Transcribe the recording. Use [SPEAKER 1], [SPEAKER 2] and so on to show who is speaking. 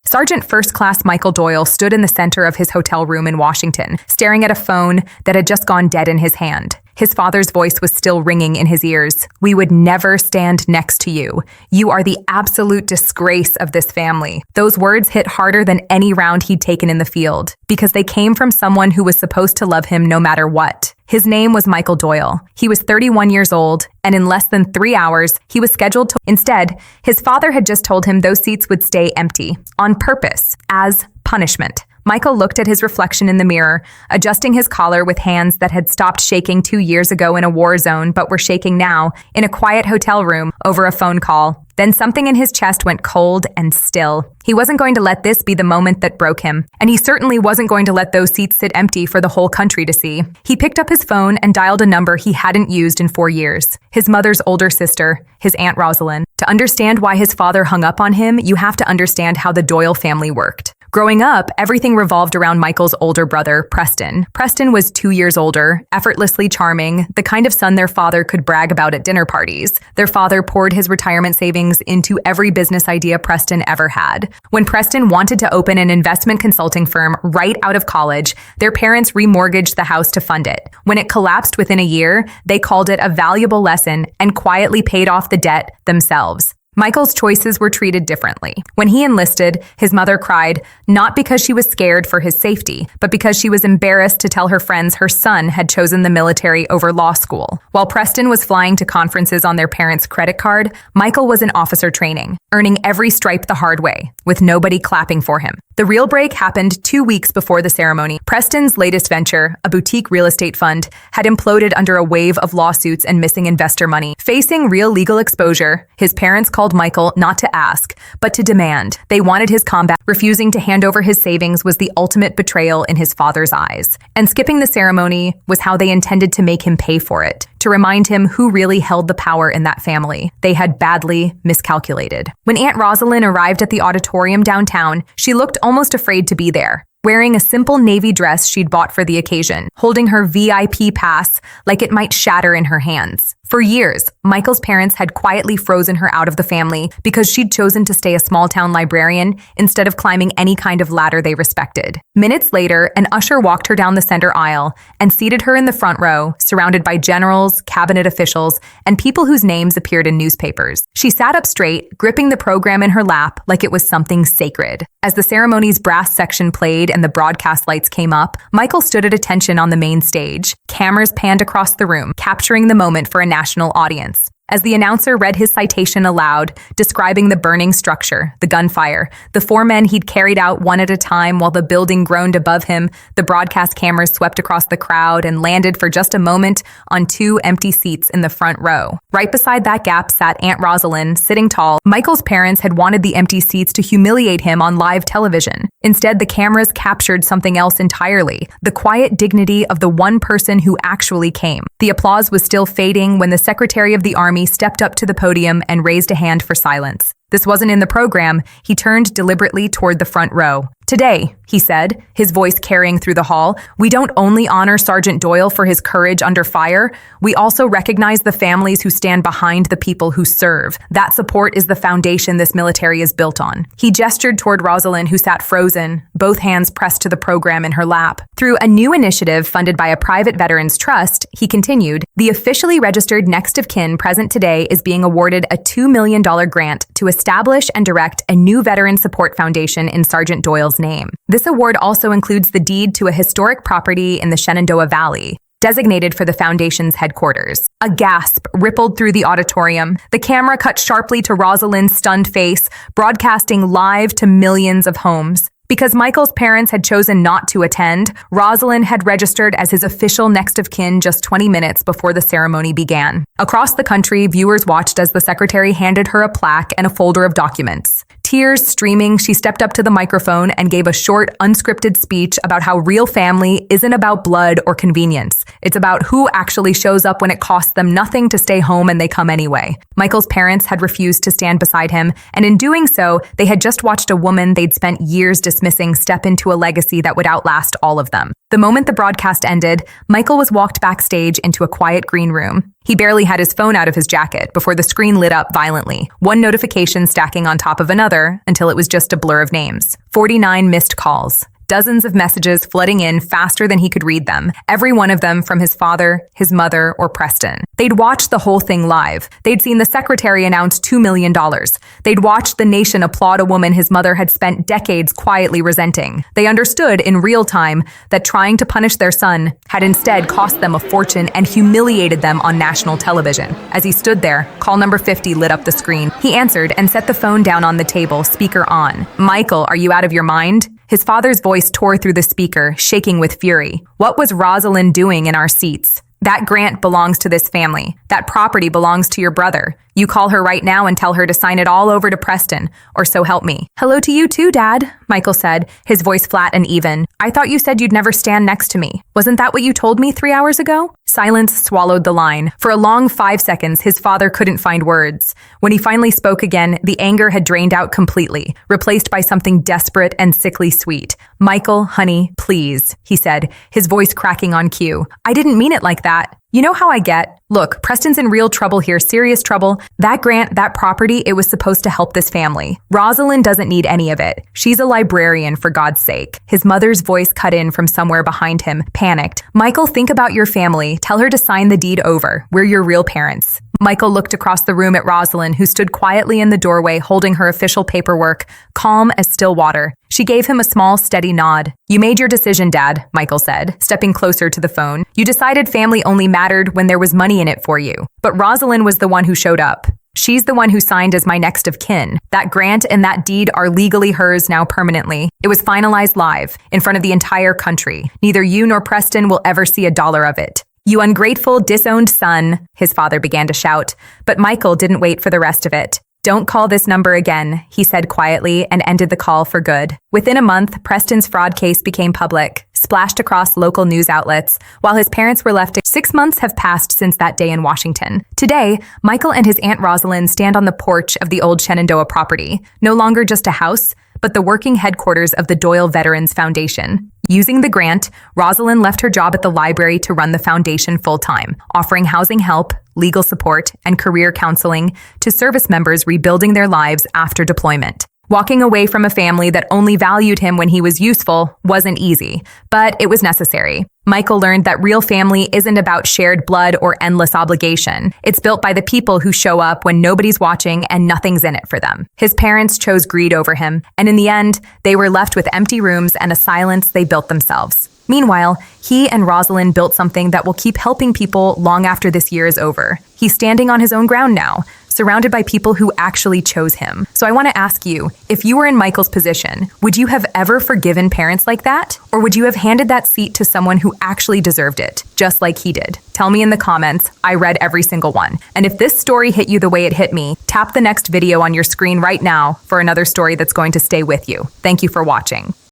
[SPEAKER 1] Sergeant First Class Michael Doyle stood in the center of his hotel room in Washington, staring at a phone that had just gone dead in his hand. His father's voice was still ringing in his ears. "We would never stand next to you. You are the absolute disgrace of this family." Those words hit harder than any round he'd taken in the field, because they came from someone who was supposed to love him no matter what. His name was Michael Doyle. He was 31 years old, and in less than 3 hours, he was scheduled to... Instead, his father had just told him those seats would stay empty, on purpose, as punishment. Michael looked at his reflection in the mirror, adjusting his collar with hands that had stopped shaking 2 years ago in a war zone but were shaking now in a quiet hotel room over a phone call. Then something in his chest went cold and still. He wasn't going to let this be the moment that broke him, and he certainly wasn't going to let those seats sit empty for the whole country to see. He picked up his phone and dialed a number he hadn't used in 4 years. His mother's older sister, his Aunt Rosalind. To understand why his father hung up on him, you have to understand how the Doyle family worked. Growing up, everything revolved around Michael's older brother, Preston. Preston was 2 years older, effortlessly charming, the kind of son their father could brag about at dinner parties. Their father poured his retirement savings into every business idea Preston ever had. When Preston wanted to open an investment consulting firm right out of college, their parents remortgaged the house to fund it. When it collapsed within a year, they called it a valuable lesson and quietly paid off the debt themselves. Michael's choices were treated differently. When he enlisted, his mother cried, not because she was scared for his safety, but because she was embarrassed to tell her friends her son had chosen the military over law school. While Preston was flying to conferences on their parents' credit card, Michael was in officer training, earning every stripe the hard way, with nobody clapping for him. The real break happened 2 weeks before the ceremony. Preston's latest venture, a boutique real estate fund, had imploded under a wave of lawsuits and missing investor money. Facing real legal exposure, his parents called Michael not to ask, but to demand. They wanted his comeback. Refusing to hand over his savings was the ultimate betrayal in his father's eyes. And skipping the ceremony was how they intended to make him pay for it, to remind him who really held the power in that family. They had badly miscalculated. When Aunt Rosalind arrived at the auditorium downtown, she looked almost afraid to be there. Wearing a simple navy dress she'd bought for the occasion, holding her VIP pass like it might shatter in her hands. For years, Michael's parents had quietly frozen her out of the family because she'd chosen to stay a small-town librarian instead of climbing any kind of ladder they respected. Minutes later, an usher walked her down the center aisle and seated her in the front row, surrounded by generals, cabinet officials, and people whose names appeared in newspapers. She sat up straight, gripping the program in her lap like it was something sacred. As the ceremony's brass section played and the broadcast lights came up, Michael stood at attention on the main stage. Cameras panned across the room, capturing the moment for a national audience. As the announcer read his citation aloud, describing the burning structure, the gunfire, the 4 men he'd carried out one at a time while the building groaned above him, the broadcast cameras swept across the crowd and landed for just a moment on 2 empty seats in the front row. Right beside that gap sat Aunt Rosalind, sitting tall. Michael's parents had wanted the empty seats to humiliate him on live television. Instead, the cameras captured something else entirely, the quiet dignity of the one person who actually came. The applause was still fading when the Secretary of the Army stepped up to the podium and raised a hand for silence. This wasn't in the program. He turned deliberately toward the front row. "Today," he said, his voice carrying through the hall, "we don't only honor Sergeant Doyle for his courage under fire, we also recognize the families who stand behind the people who serve. That support is the foundation this military is built on." He gestured toward Rosalind, who sat frozen, both hands pressed to the program in her lap. Through a new initiative funded by a private veterans trust, he continued, "The officially registered next of kin present today is being awarded a $2 million grant to establish and direct a new veteran support foundation in Sergeant Doyle's name. This award also includes the deed to a historic property in the Shenandoah Valley, designated for the foundation's headquarters." A gasp rippled through the auditorium. The camera cut sharply to Rosalind's stunned face, broadcasting live to millions of homes. Because Michael's parents had chosen not to attend, Rosalind had registered as his official next of kin just 20 minutes before the ceremony began. Across the country, viewers watched as the secretary handed her a plaque and a folder of documents. Tears streaming, she stepped up to the microphone and gave a short, unscripted speech about how real family isn't about blood or convenience. It's about who actually shows up when it costs them nothing to stay home and they come anyway. Michael's parents had refused to stand beside him, and in doing so, they had just watched a woman they'd spent years dismissing step into a legacy that would outlast all of them. The moment the broadcast ended, Michael was walked backstage into a quiet green room. He barely had his phone out of his jacket before the screen lit up violently, one notification stacking on top of another until it was just a blur of names. 49 missed calls. Dozens of messages flooding in faster than he could read them, every one of them from his father, his mother, or Preston. They'd watched the whole thing live. They'd seen the secretary announce $2 million. They'd watched the nation applaud a woman his mother had spent decades quietly resenting. They understood in real time that trying to punish their son had instead cost them a fortune and humiliated them on national television. As he stood there, call number 50 lit up the screen. He answered and set the phone down on the table, speaker on. "Michael, are you out of your mind?" His father's voice tore through the speaker, shaking with fury. "What was Rosalind doing in our seats? That grant belongs to this family. That property belongs to your brother. You call her right now and tell her to sign it all over to Preston, or so help me." "Hello to you too, Dad," Michael said, his voice flat and even. "I thought you said you'd never stand next to me. Wasn't that what you told me 3 hours ago?" Silence swallowed the line. For a long 5 seconds, his father couldn't find words. When he finally spoke again, the anger had drained out completely, replaced by something desperate and sickly sweet. "Michael, honey, please," he said, his voice cracking on cue. "I didn't mean it like that. You know how I get. Look, Preston's in real trouble here, serious trouble. That grant, that property, it was supposed to help this family. Rosalind doesn't need any of it. She's a librarian, for God's sake." His mother's voice cut in from somewhere behind him, panicked. "Michael, think about your family. Tell her to sign the deed over. We're your real parents." Michael looked across the room at Rosalind, who stood quietly in the doorway holding her official paperwork, calm as still water. She gave him a small, steady nod. "You made your decision, Dad," Michael said, stepping closer to the phone. "You decided family only mattered when there was money in it for you. But Rosalind was the one who showed up. She's the one who signed as my next of kin. That grant and that deed are legally hers now permanently. It was finalized live, in front of the entire country. Neither you nor Preston will ever see a dollar of it." "You ungrateful, disowned son," his father began to shout, but Michael didn't wait for the rest of it. "Don't call this number again," he said quietly and ended the call for good. Within a month, Preston's fraud case became public, splashed across local news outlets, while his parents were left. 6 months have passed since that day in Washington. Today, Michael and his Aunt Rosalind stand on the porch of the old Shenandoah property, no longer just a house, but the working headquarters of the Doyle Veterans Foundation. Using the grant, Rosalind left her job at the library to run the foundation full-time, offering housing help, legal support, and career counseling to service members rebuilding their lives after deployment. Walking away from a family that only valued him when he was useful wasn't easy, but it was necessary. Michael learned that real family isn't about shared blood or endless obligation. It's built by the people who show up when nobody's watching and nothing's in it for them. His parents chose greed over him, and in the end, they were left with empty rooms and a silence they built themselves. Meanwhile, he and Rosalind built something that will keep helping people long after this year is over. He's standing on his own ground now, surrounded by people who actually chose him. So I want to ask you, if you were in Michael's position, would you have ever forgiven parents like that? Or would you have handed that seat to someone who actually deserved it, just like he did? Tell me in the comments. I read every single one. And if this story hit you the way it hit me, tap the next video on your screen right now for another story that's going to stay with you. Thank you for watching.